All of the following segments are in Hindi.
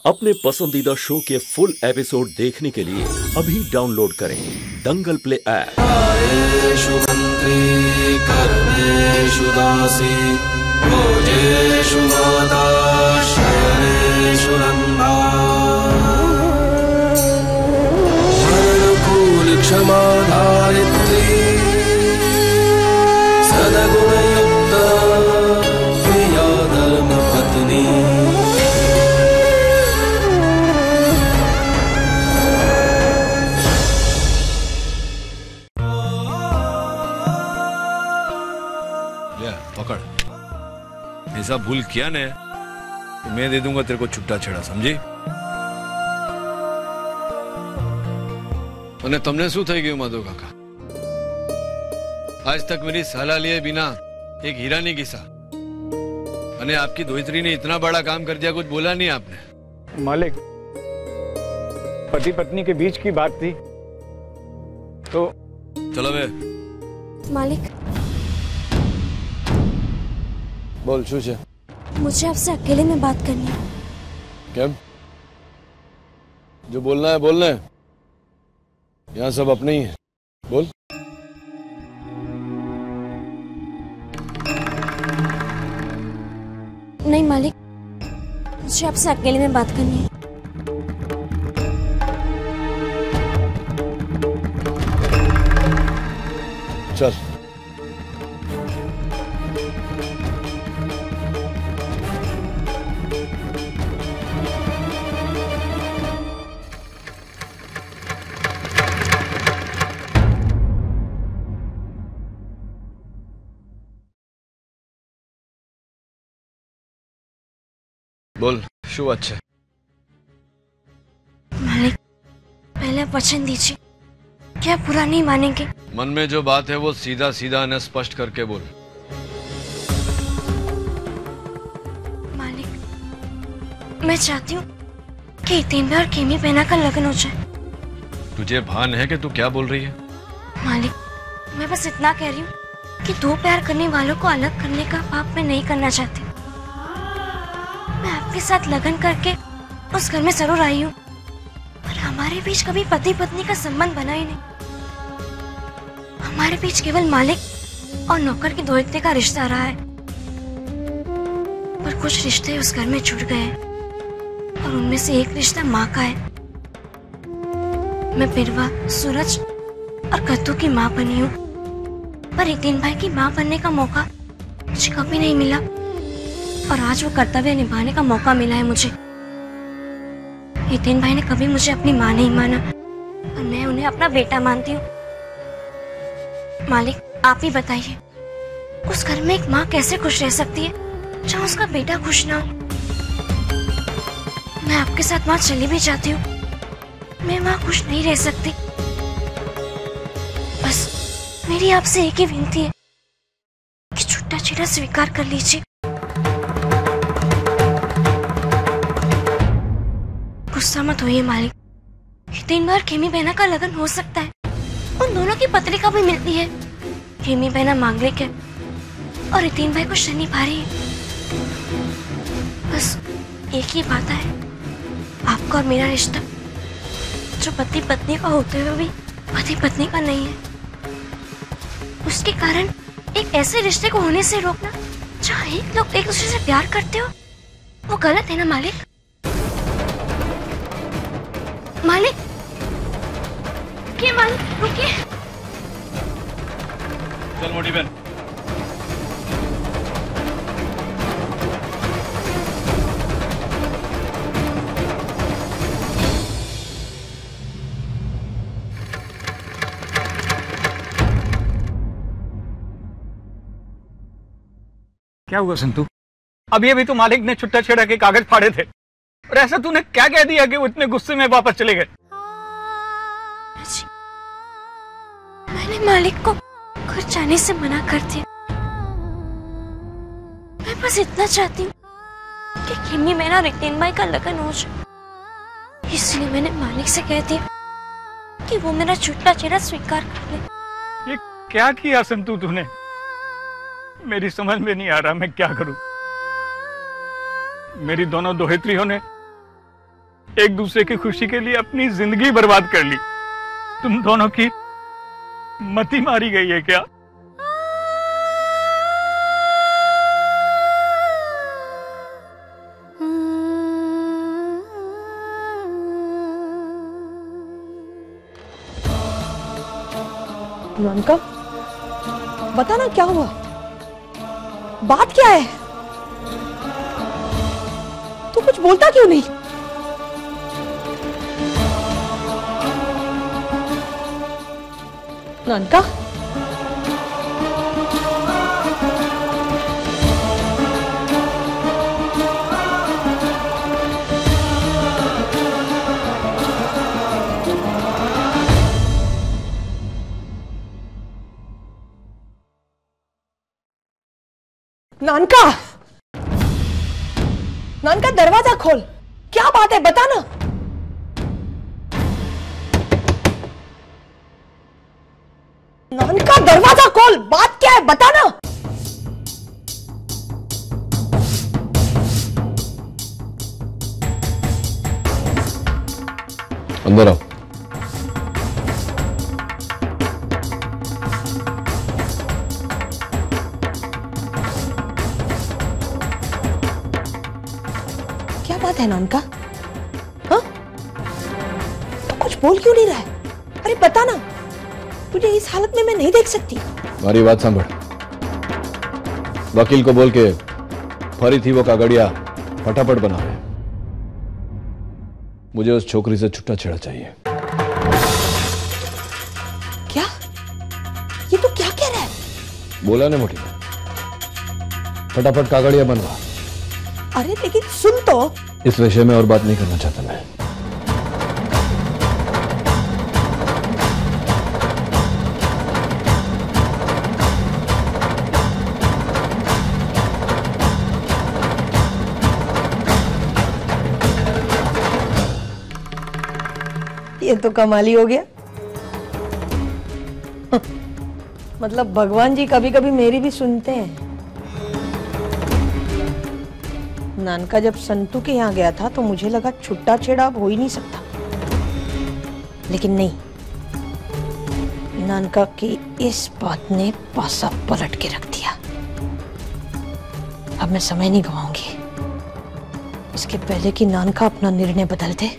अपने पसंदीदा शो के फुल एपिसोड देखने के लिए अभी डाउनलोड करें दंगल प्ले ऐप। आयेषु मंत्री कर्मेषु दासी भोजेषु माता शयनेषु रंभा धर्मकूल क्षमा धारित्री सद्गुणयुक्ता प्रिया धर्मपत्नी। पकड़, ऐसा भूल किया ने तो मैं दे दूंगा तेरे को छुट्टा छेड़ा, समझी? અને તમને શું થઈ ગયું માધવ કાકા? आज तक मेरी सलाह लिए बिना एक हीरा नहीं घिसा અને आपकी धोइत्री ने इतना बड़ा काम कर दिया, कुछ बोला नहीं आपने? मालिक, पति पत्नी के बीच की बात थी तो चलो बे। मालिक, बोल शू છે? मुझे आपसे अकेले में बात करनी है। કેમ? जो बोलना है बोलना है, यहाँ सब अपने ही है, बोल। नहीं मालिक, मुझे आपसे अकेले में बात करनी है। चल। बोल शू बात है? मालिक, पहले वचन दीजिए, क्या बुरा नहीं मानेंगे? मन में जो बात है वो सीधा सीधा न स्पष्ट करके बोल। मालिक, मैं चाहती हूँ कि हितेन और केमी बहना का लगन हो जाए। तुझे भान है कि तू क्या बोल रही है? मालिक, मैं बस इतना कह रही हूँ कि दो प्यार करने वालों को अलग करने का पाप मैं नहीं करना चाहती। मैं आपके साथ लगन करके उस घर में जरूर आई हूँ, पर हमारे बीच कभी पति पत्नी का संबंध बना ही नहीं। हमारे बीच केवल मालिक और नौकर की दोस्ती का रिश्ता रहा है, पर कुछ रिश्ते उस घर में जुड़ गए हैं और उनमें से एक रिश्ता माँ का है। मैं बिरवा, सूरज और कद्दू की माँ बनी हूँ, पर हितेन भाई की माँ बनने का मौका मुझे कभी नहीं मिला और आज वो कर्तव्य निभाने का मौका मिला है मुझे। हितेन भाई ने कभी मुझे अपनी माँ नहीं माना और मैं उन्हें अपना बेटा मानती हूँ। मालिक, आप ही बताइए, उस घर में एक माँ कैसे खुश रह सकती है जहाँ उसका बेटा खुश ना हो? मैं आपके साथ वहाँ चली भी जाती हूँ, मैं वहाँ खुश नहीं रह सकती। बस मेरी आपसे एक ही विनती है कि छुट्टा छेड़ा स्वीकार कर लीजिए। गुस्सा मत होइए मालिक, हितेन और केमी बहना का लगन हो सकता है। उन दोनों की पत्रिका भी मिलती है। केमी बहना मांगलिक है और हितेन भाई को शनि भारी है। बस एक ही बात है, आपका और मेरा रिश्ता जो पति पत्नी का होते हुए भी पति पत्नी का नहीं है, उसके कारण एक ऐसे रिश्ते को होने से रोकना जहाँ एक लोग एक दूसरे से प्यार करते हो, वो गलत है ना मालिक? मालिक, क्या मालिक, रुकिए। चल मोटी बहन। क्या हुआ संतू? अभी तो मालिक ने छुट्टा छेड़ा के कागज फाड़े थे और ऐसा तूने क्या कह दिया कि वो इतने गुस्से में वापस चले गए? मैंने मालिक को घर जाने से मना कर दिया। मैं बस इतना चाहती हूँ कि केमी मेरा और हितेन भाई का लगन हो जाए, इसलिए मैंने मालिक से कह दिया कि वो मेरा छुट्टा छेड़ा स्वीकार कर ले। ये क्या किया संतू तूने? मेरी समझ में नहीं आ रहा मैं क्या करूं। मेरी दोनों दोहित्रियों ने एक दूसरे की खुशी के लिए अपनी जिंदगी बर्बाद कर ली। तुम दोनों की मति मारी गई है क्या? नानका, बता ना क्या हुआ, बात क्या है? तू कुछ बोलता क्यों नहीं? नानका, नानका, नानका दरवाजा खोल, क्या बात है बता ना। नानका दरवाजा खोल, बात क्या है बता ना। अंदर आओ। क्या बात है नानका? हाँ, तो कुछ बोल क्यों नहीं रहा है? अरे बता ना, तुझे इस हालत में मैं नहीं देख सकती। हमारी बात सांभर, वकील को बोल के फरी थी वो कागड़िया फटाफट बना है। मुझे उस छोकरी से छुट्टा छेड़ा चाहिए। क्या? ये तो क्या कह रहा है? बोला ना मोटी, फटाफट कागड़िया बनवा। अरे लेकिन सुन तो। इस विषय में और बात नहीं करना चाहता मैं। ये तो कमाल ही हो गया। मतलब भगवान जी कभी कभी मेरी भी सुनते हैं। नानका जब संतू के यहाँ गया था तो मुझे लगा छुट्टा छेड़ा अब हो ही नहीं सकता, लेकिन नहीं, नानका की इस बात ने पासा पलट के रख दिया। अब मैं समय नहीं गवाऊंगी। इसके पहले कि नानका अपना निर्णय बदल दे,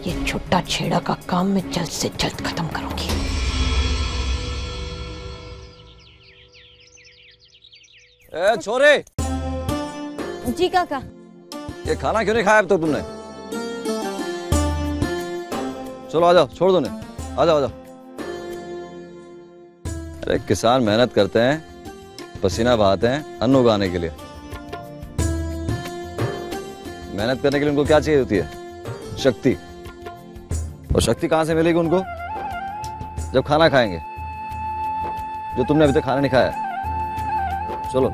ये छुट्टा छेड़ा का काम मैं जल्द से जल्द खत्म करूंगी। ए छोरे, जी काका। ये खाना क्यों नहीं खाया अब तक तुमने? चलो आ जाओ, छोड़ दो ने, आ जाओ आ जाओ। अरे किसान मेहनत करते हैं, पसीना बहाते हैं अन्न उगाने के लिए। मेहनत करने के लिए उनको क्या चाहिए होती है? शक्ति। और शक्ति कहां से मिलेगी उनको? जब खाना खाएंगे, जो तुमने अभी तक खाना नहीं खाया। चलो।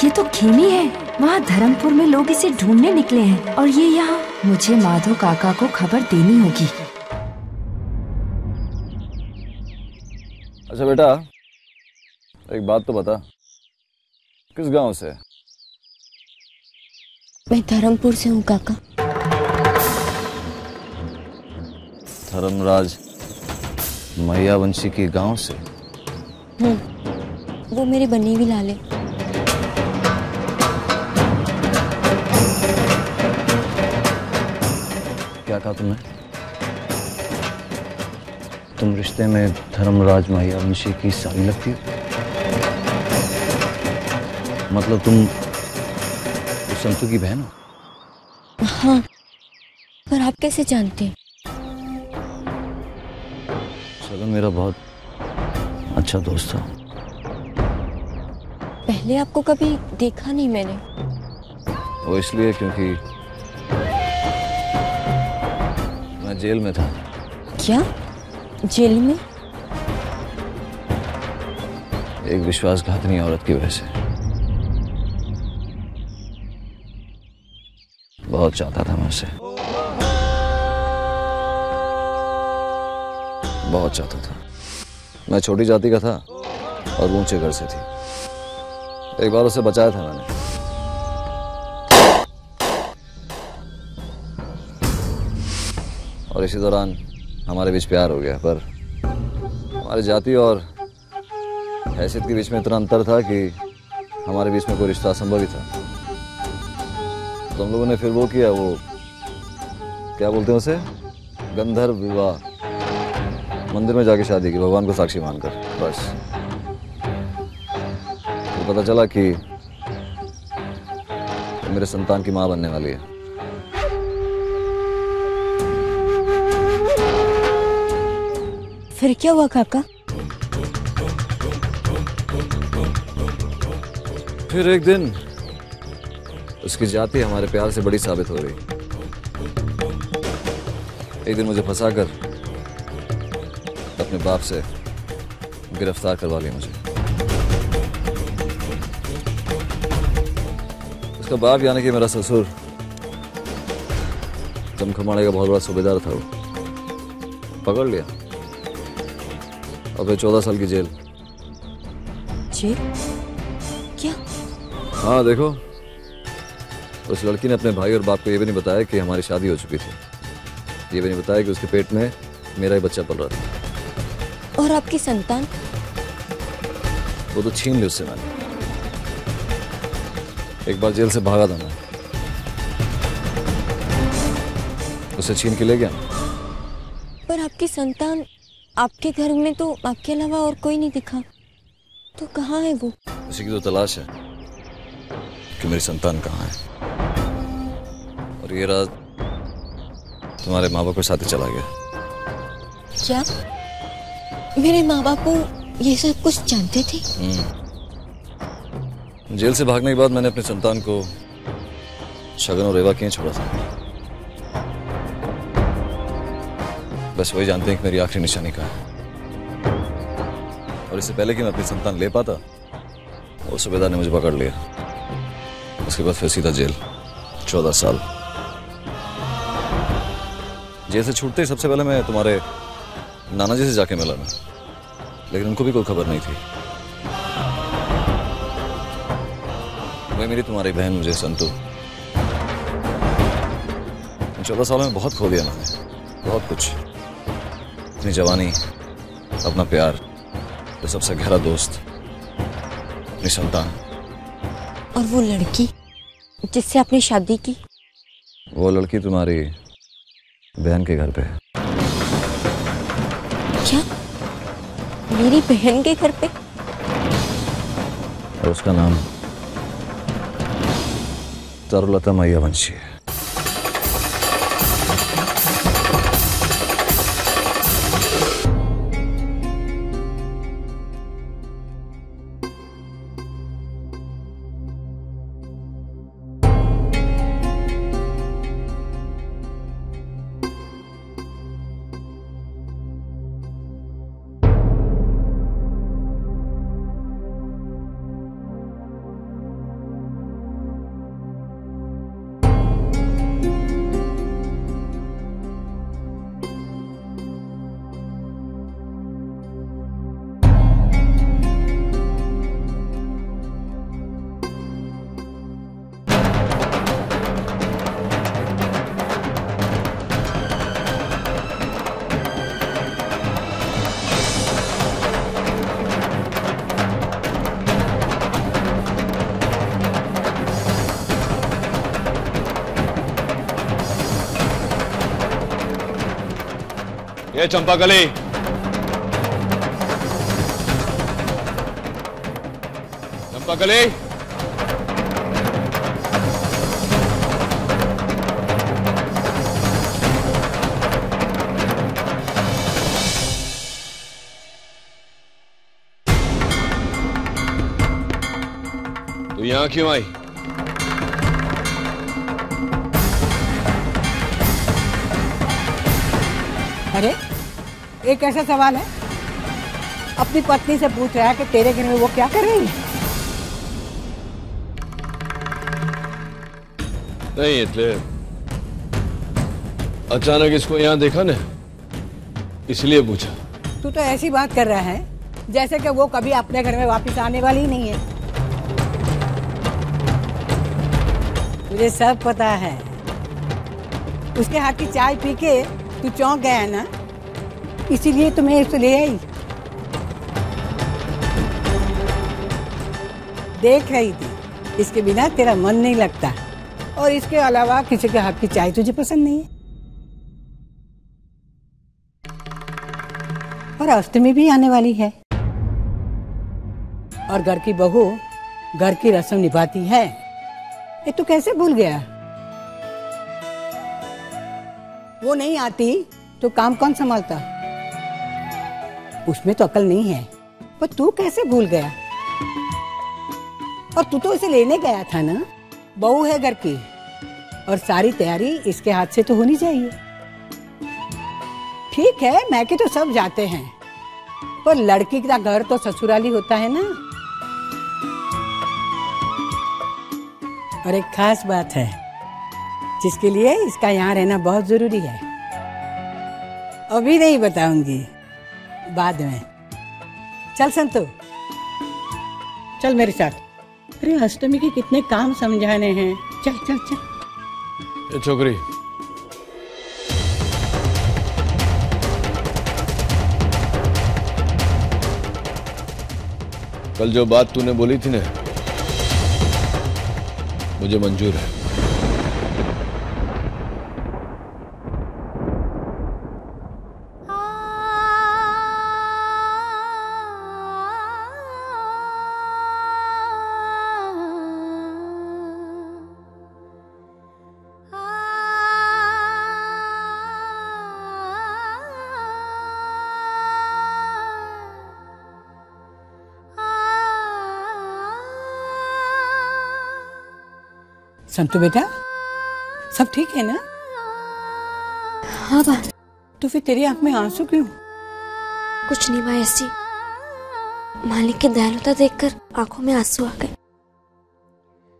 ये तो खेमी है। वहाँ धर्मपुर में लोग इसे ढूंढने निकले हैं और ये यहाँ। मुझे माधो काका को खबर देनी होगी। अच्छा बेटा, एक बात तो बता, किस गांव से? मैं धर्मपुर से हूँ काका। धर्मराज मैयावंशी के गांव से? वो मेरे बने हुए लाले। क्या कहा तुमने? तुम रिश्ते में धर्मराज मैयावंशी की साली लगती हो? मतलब तुम संतू की बहन हो? हाँ, पर आप कैसे जानते हैं? सगन मेरा बहुत अच्छा दोस्त था। पहले आपको कभी देखा नहीं मैंने। वो इसलिए क्योंकि मैं जेल में था। क्या? जेल में? एक विश्वासघातनी औरत की वजह से। बहुत चाहता था मैं उसे, बहुत चाहता था। मैं छोटी जाति का था और ऊंचे घर से थी। एक बार उसे बचाया था मैंने। और इसी दौरान हमारे बीच प्यार हो गया, पर हमारी जाति और हैसियत के बीच में इतना अंतर था कि हमारे बीच में कोई रिश्ता असंभव ही था। तो हम लोगों ने फिर वो किया, वो क्या बोलते हैं उसे, गंधर्व विवाह। मंदिर में जाके शादी की, भगवान को साक्षी मानकर। बस तो पता चला कि तो मेरे संतान की मां बनने वाली है। फिर क्या हुआ काका? फिर एक दिन उसकी जाति हमारे प्यार से बड़ी साबित हो गई। एक दिन मुझे फंसाकर अपने बाप से गिरफ्तार करवा लिया मुझे। उसका बाप यानी कि मेरा ससुर जमखमाड़े का बहुत बड़ा सूबेदार था, वो पकड़ लिया और फिर 14 साल की जेल। जेल? क्या? हाँ देखो, उस लड़की ने अपने भाई और बाप को ये भी नहीं बताया कि हमारी शादी हो चुकी थी। ये भी नहीं बताया कि उसके पेट में मेरा ही बच्चा पल रहा था। और आपकी संतान? वो तो छीन ली उससे मैंने। एक बार जेल से भागा था मैं, उसे छीन के ले गया। पर आपकी संतान, आपके घर में तो आपके अलावा और कोई नहीं दिखा, तो कहाँ है वो? उसी की तो तलाश है कि मेरी संतान कहाँ है। और ये रात तुम्हारे माँ बाप के साथ ही चला गया। क्या मेरे माँ बाप ये सब कुछ जानते थे? जेल से भागने के बाद मैंने अपनी संतान को शगन और रेवा क्यों छोड़ा था? बस वही जानते हैं कि मेरी आखिरी निशानी कहाँ है। और इससे पहले कि मैं अपनी संतान ले पाता, वो सूबेदार ने मुझे पकड़ लिया। उसके बाद फिर सीधा जेल, 14 साल। जेल से छूटते ही सबसे पहले मैं तुम्हारे नाना जी से जाके मिला मैं, लेकिन उनको भी कोई खबर नहीं थी। वही मेरी तुम्हारी बहन मुझे संतू। 14 सालों में बहुत खो दिया मैंने, बहुत कुछ। अपनी जवानी, अपना प्यार, तो सबसे गहरा दोस्त, अपनी संतान। और वो लड़की जिससे आपने शादी की? वो लड़की तुम्हारी बहन के घर पे है। क्या? मेरी बहन के घर पे? और उसका नाम तरुलता मैया वंशी है। ये चंपाकली, चंपाकली, तू यहां क्यों आई? अरे ये कैसा सवाल है? अपनी पत्नी से पूछ रहा है कि तेरे घर में वो क्या कर रही है? नहीं, इसलिए अचानक इसको यहाँ देखा ना, इसलिए पूछा। तू तो ऐसी बात कर रहा है जैसे कि वो कभी अपने घर में वापस आने वाली ही नहीं है। मुझे सब पता है। उसके हाथ की चाय पी के तू चौंक गया है ना, इसीलिए तुम्हें उसे ले आई। देख रही थी इसके बिना तेरा मन नहीं लगता, और इसके अलावा किसी के हाथ की चाय तुझे पसंद नहीं है। और अष्टमी भी आने वाली है, और घर की बहू घर की रस्म निभाती है। ये तू कैसे भूल गया? वो नहीं आती तो काम कौन संभालता? उसमें तो अकल नहीं है, पर तू कैसे भूल गया? और तू तो इसे लेने गया था ना, बहू है घर की, और सारी तैयारी इसके हाथ से तो होनी चाहिए। ठीक है, मैके तो सब जाते हैं, पर लड़की का घर तो ससुराली होता है ना। और एक खास बात है जिसके लिए इसका यहाँ रहना बहुत जरूरी है। अभी नहीं बताऊंगी, बाद में। चल संतु, चल मेरे साथ। अरे अष्टमी के कितने काम समझाने हैं। चल चल चल। ये छोकरी, कल जो बात तूने बोली थी ना, मुझे मंजूर है। संतु बेटा, सब ठीक है ना? हाँ बा। तो फिर तेरी आंख में आंसू क्यों? कुछ नहीं बा, ऐसी मालिक की दयालुता देखकर आंखों में आंसू आ गए।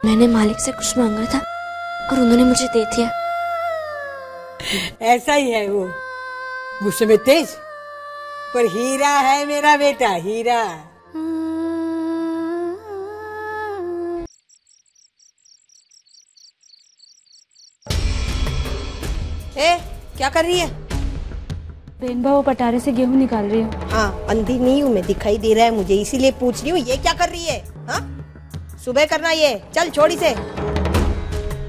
मैंने मालिक से कुछ मांगा था और उन्होंने मुझे दे दिया। ऐसा ही है वो, गुस्से में तेज, पर हीरा है मेरा बेटा, हीरा। ए, क्या कर रही है? बेनबा वो पटारे से गेहूं निकाल रही हूँ। हाँ, अंधी नहीं हूँ मैं, दिखाई दे रहा है मुझे, इसीलिए पूछ रही हूँ ये क्या कर रही है? हाँ, सुबह करना ये। चल छोड़ इसे।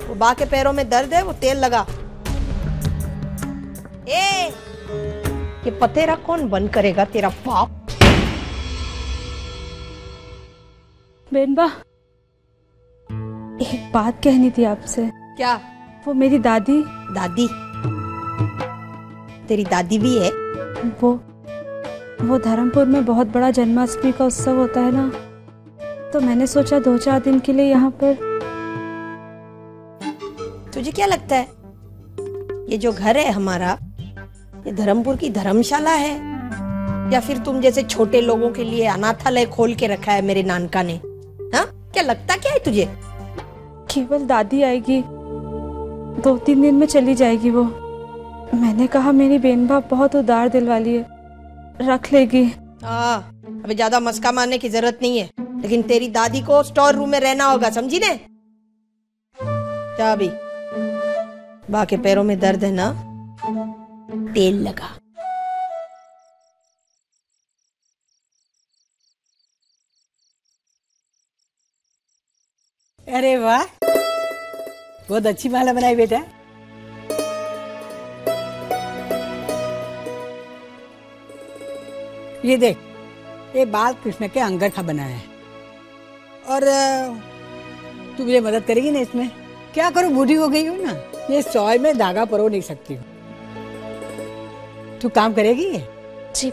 वो बा के पैरों में दर्द है, वो तेल लगा। ए, ये पतेरा कौन बंद करेगा? तेरा बाप। बेनबा, एक बात कहनी थी आपसे। क्या? वो मेरी दादी। दादी? तेरी दादी भी है? वो धर्मपुर में बहुत बड़ा जन्माष्टमी का उत्सव होता है ना, तो मैंने सोचा 2-4 दिन के लिए यहाँ पर। तुझे क्या लगता है ये जो घर है हमारा, ये धर्मपुर की धर्मशाला है, या फिर तुम जैसे छोटे लोगों के लिए अनाथालय खोल के रखा है मेरे नानका ने? हाँ, क्या लगता क्या है तुझे? केवल दादी आएगी, 2-3 दिन में चली जाएगी वो। मैंने कहा मेरी बेनबा बहुत उदार दिल वाली है, रख लेगी। अभी ज्यादा मस्का मारने की जरूरत नहीं है, लेकिन तेरी दादी को स्टोर रूम में रहना होगा, समझी ने? जा अभी। बा के पैरों में दर्द है ना, तेल लगा। अरे वाह, बहुत अच्छी माला बनाई बेटा। ये देख, ये बाल कृष्ण के अंगूठा बनाया है, और तू मुझे मदद करेगी ना इसमें? क्या करूं, बूढ़ी हो गई हूं ना, ये सॉय में धागा परो नहीं सकती हूँ। तू काम करेगी? जी।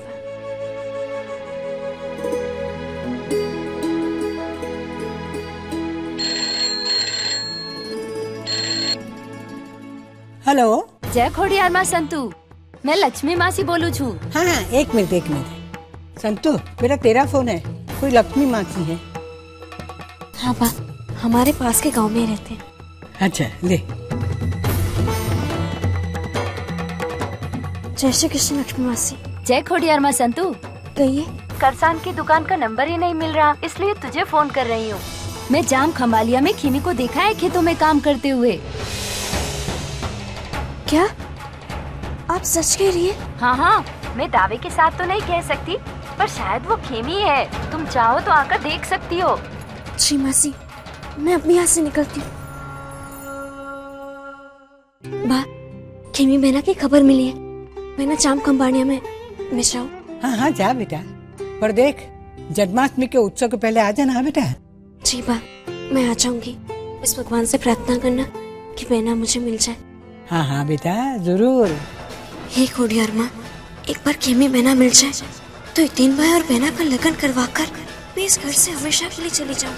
हेलो। जय खोडियार माँ संतु, मैं लक्ष्मी मासी बोलू छू। हाँ, एक मिनट। संतु बेटा, तेरा फोन है, कोई लक्ष्मी मासी है? हाँ बा, हमारे पास के गांव में रहते हैं। अच्छा ले। जय श्री कृष्ण लक्ष्मी मासी। जय खोडियार माँ संतु, कहिए। करसान की दुकान का नंबर ही नहीं मिल रहा, इसलिए तुझे फोन कर रही हूँ। मैं जाम खम्बालिया में खीमी को देखा है खेतों में काम करते हुए। क्या आप सच कह रही है? हाँ हाँ, मैं दावे के साथ तो नहीं कह सकती, पर शायद वो खेमी है। तुम चाहो तो आकर देख सकती हो। जी मासी, मैं अपनी यहाँ से निकलती हूँ। बा, खेमी बहना की खबर मिली है। मैं जाम खम्बाड़िया में जाऊँ? हाँ हाँ जा बेटा, पर देख जन्माष्टमी के उत्सव के पहले आ जाना बेटा। जी बा, मैं आ जाऊंगी। इस भगवान से प्रार्थना करना कि बहना मुझे मिल जाए। हाँ हाँ बेटा जरूर। हे खोडियार माँ, एक बार खेमी बहना मिल जाए तो यतीन भाई और बहना का लगन करवाकर मैं इस घर से हमेशा के लिए चली जाऊँ।